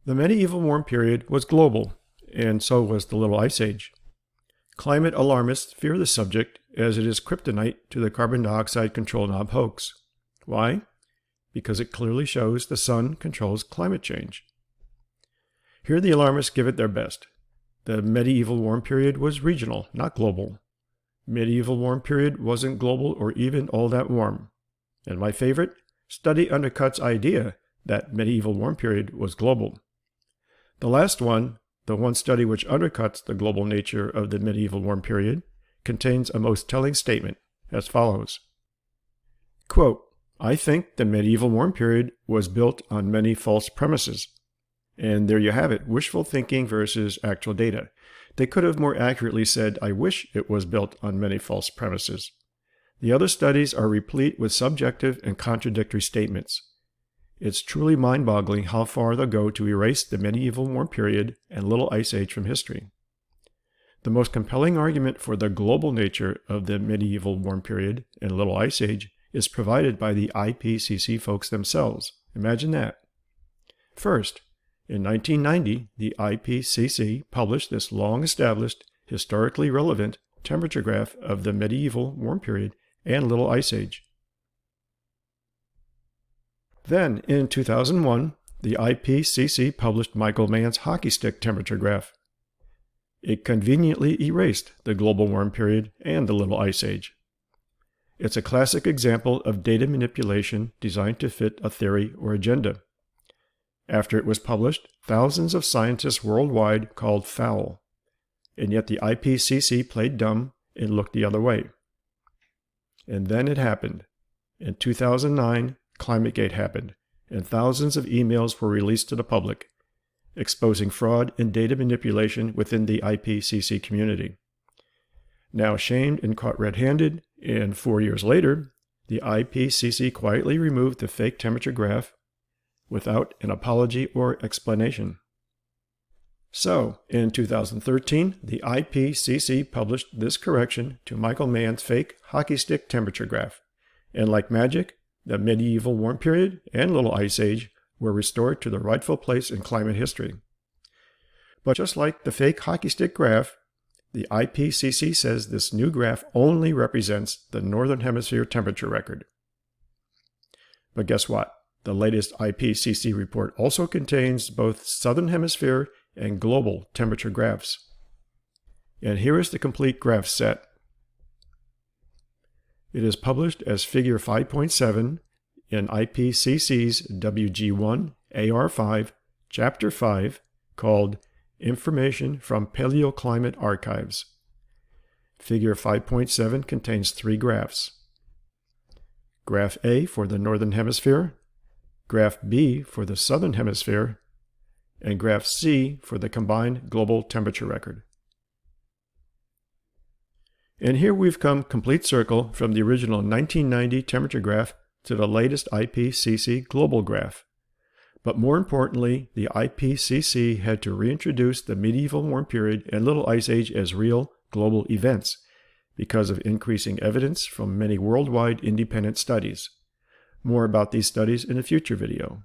The medieval warm period was global, and so was the Little Ice Age. Climate alarmists fear the subject as it is kryptonite to the carbon dioxide control knob hoax. Why? Because it clearly shows the sun controls climate change. Here the alarmists give it their best. The medieval warm period was regional, not global. Medieval warm period wasn't global or even all that warm. And my favorite, study undercuts idea that medieval warm period was global. The last one, the one study which undercuts the global nature of the medieval warm period, contains a most telling statement as follows. Quote, I think the medieval warm period was built on many false premises. And there you have it, wishful thinking versus actual data. They could have more accurately said, I wish it was built on many false premises. The other studies are replete with subjective and contradictory statements. It's truly mind-boggling how far they'll go to erase the medieval warm period and Little Ice Age from history. The most compelling argument for the global nature of the medieval warm period and Little Ice Age is provided by the IPCC folks themselves. Imagine that. First, in 1990, the IPCC published this long-established, historically relevant temperature graph of the medieval warm period and Little Ice Age. Then, in 2001, the IPCC published Michael Mann's hockey stick temperature graph. It conveniently erased the global warm period and the Little Ice Age. It's a classic example of data manipulation designed to fit a theory or agenda. After it was published, thousands of scientists worldwide called foul, and yet the IPCC played dumb and looked the other way. And then it happened. In 2009, ClimateGate happened, and thousands of emails were released to the public, exposing fraud and data manipulation within the IPCC community. Now shamed and caught red-handed, and 4 years later, the IPCC quietly removed the fake temperature graph without an apology or explanation. So, in 2013, the IPCC published this correction to Michael Mann's fake hockey stick temperature graph, and like magic, the medieval warm period and Little Ice Age were restored to their rightful place in climate history. But just like the fake hockey stick graph, the IPCC says this new graph only represents the Northern Hemisphere temperature record. But guess what? The latest IPCC report also contains both Southern Hemisphere and global temperature graphs. And here is the complete graph set. It is published as Figure 5.7 in IPCC's WG1 AR5 Chapter 5 called Information from Paleoclimate Archives. Figure 5.7 contains 3 graphs. Graph A for the Northern Hemisphere, Graph B for the Southern Hemisphere, and Graph C for the combined global temperature record. And here we've come complete circle from the original 1990 temperature graph to the latest IPCC global graph. But more importantly, the IPCC had to reintroduce the medieval warm period and Little Ice Age as real global events because of increasing evidence from many worldwide independent studies. More about these studies in a future video.